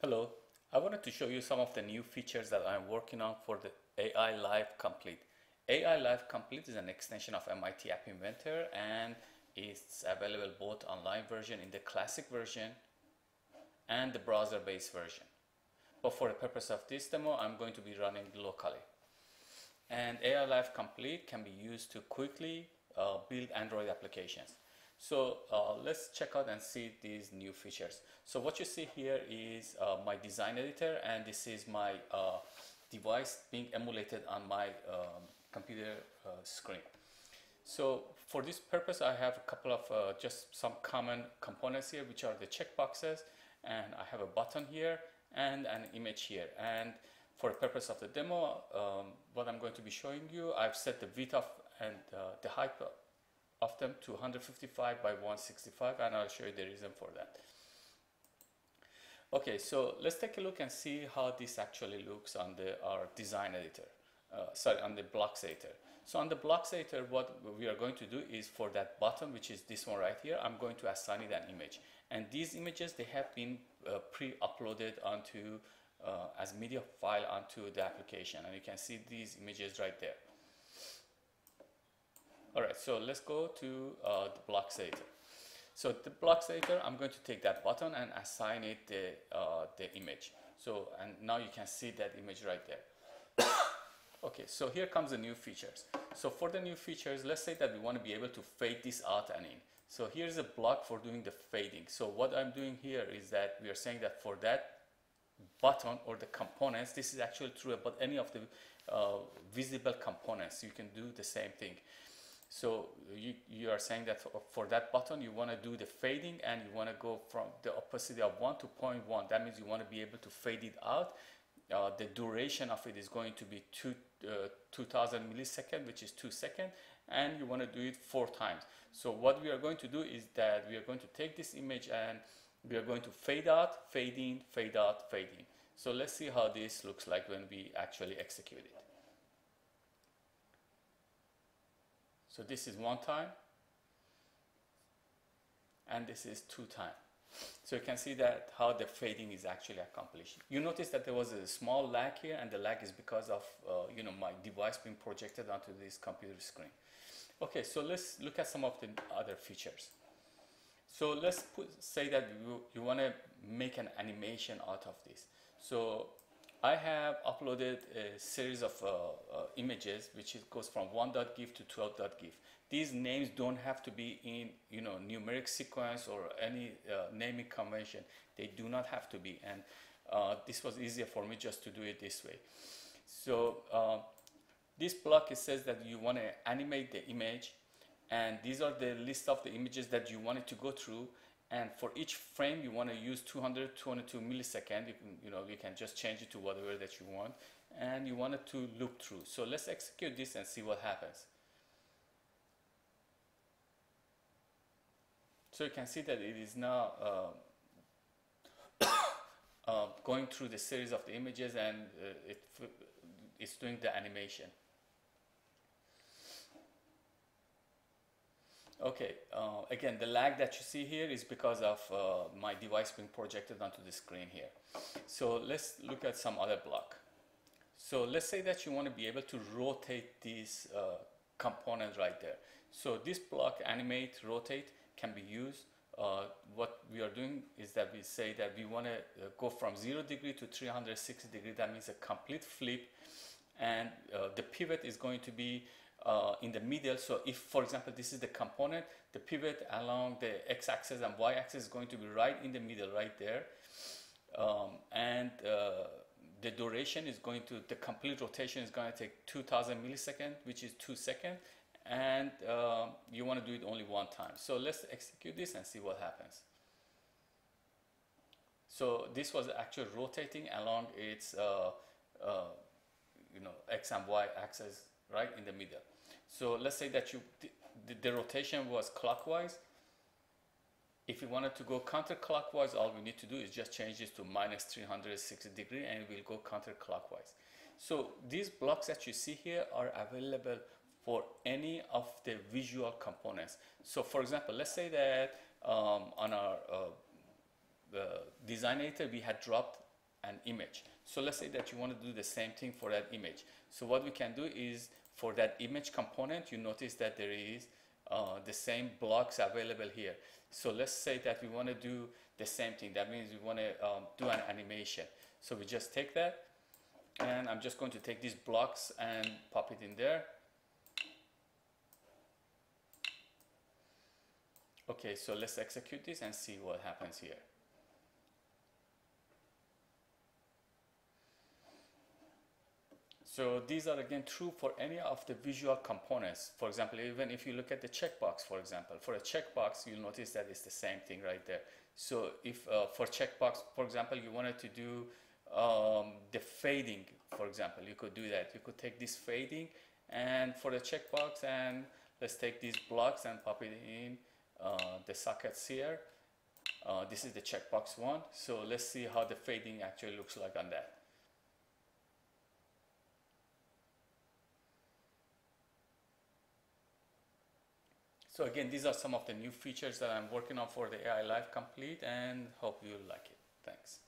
Hello, I wanted to show you some of the new features that I'm working on for the AiLiveComplete. AiLiveComplete is an extension of MIT App Inventor and it's available both online version in the classic version and the browser-based version. But for the purpose of this demo, I'm going to be running locally. And AiLiveComplete can be used to quickly build Android applications. So let's check out and see these new features. So what you see here is my design editor, and this is my device being emulated on my computer screen. So for this purpose, I have a couple of just some common components here, which are the checkboxes, and I have a button here and an image here. And for the purpose of the demo, what I'm going to be showing you, I've set the width of and the height of them to 155 by 165, and I'll show you the reason for that. Okay, so let's take a look and see how this actually looks on our design editor. On the blocks editor. So on the blocks editor, what we are going to do is for that button, which is this one right here, I'm going to assign it an image. And these images, they have been pre-uploaded onto as media file onto the application, and you can see these images right there. Alright, so let's go to the blocks editor. So the blocks editor, I'm going to take that button and assign it the image. So, and now you can see that image right there. Okay, so here comes the new features. So for the new features, let's say that we want to be able to fade this out and in. So here's a block for doing the fading. So what I'm doing here is that we are saying that for that button or the components, this is actually true about any of the visible components. You can do the same thing. So you are saying that for that button, you want to do the fading and you want to go from the opacity of 1 to 0.1. That means you want to be able to fade it out. The duration of it is going to be 2000 milliseconds, which is 2 seconds, and you want to do it 4 times. So what we are going to do is that we are going to take this image and we are going to fade out, fade in, fade out, fade in. So let's see how this looks like when we actually execute it. So this is 1 time, and this is 2 times. So you can see that how the fading is actually accomplished. You notice that there was a small lag here, and the lag is because of my device being projected onto this computer screen. Okay, so let's look at some of the other features. So let's say that you want to make an animation out of this. So I have uploaded a series of images, which goes from 1.gif to 12.gif. These names don't have to be in numeric sequence or any naming convention. They do not have to be, and this was easier for me just to do it this way. So this block, it says that you want to animate the image, and these are the list of the images that you want it to go through. And for each frame, you want to use 222 milliseconds. You can just change it to whatever that you want, and you want it to loop through. So let's execute this and see what happens. So you can see that it is now going through the series of the images, and it's doing the animation. Okay, again, the lag that you see here is because of my device being projected onto the screen here. So let's look at some other block. So let's say that you want to be able to rotate this component right there. So this block, animate, rotate, can be used. What we are doing is that we say that we want to go from 0 degree to 360 degree. That means a complete flip, and the pivot is going to be in the middle. So if, for example, this is the component, the pivot along the x-axis and y-axis is going to be right in the middle, right there. And the duration is going to, the complete rotation is going to take 2000 milliseconds, which is 2 seconds. And you want to do it only 1 time. So let's execute this and see what happens. So this was actually rotating along its x and y axis right in the middle. So let's say that the rotation was clockwise. If you wanted to go counterclockwise, all we need to do is just change this to minus 360 degree, and it will go counterclockwise. So these blocks that you see here are available for any of the visual components. So for example, let's say that on our design editor we had dropped an image. So let's say that you want to do the same thing for that image. So what we can do is, for that image component, you notice that there is the same blocks available here. So let's say that we want to do the same thing. That means we want to do an animation. So we just take that, and I'm just going to take these blocks and pop it in there. Okay, so let's execute this and see what happens here. So these are again true for any of the visual components. For example, even if you look at the checkbox, for example, for a checkbox, you'll notice that it's the same thing right there. So if for checkbox, for example, you wanted to do the fading, for example, you could do that. You could take this fading, and for the checkbox, and let's take these blocks and pop it in the sockets here. This is the checkbox one. So let's see how the fading actually looks like on that. So again, these are some of the new features that I'm working on for the AiLiveComplete, and hope you like it. Thanks.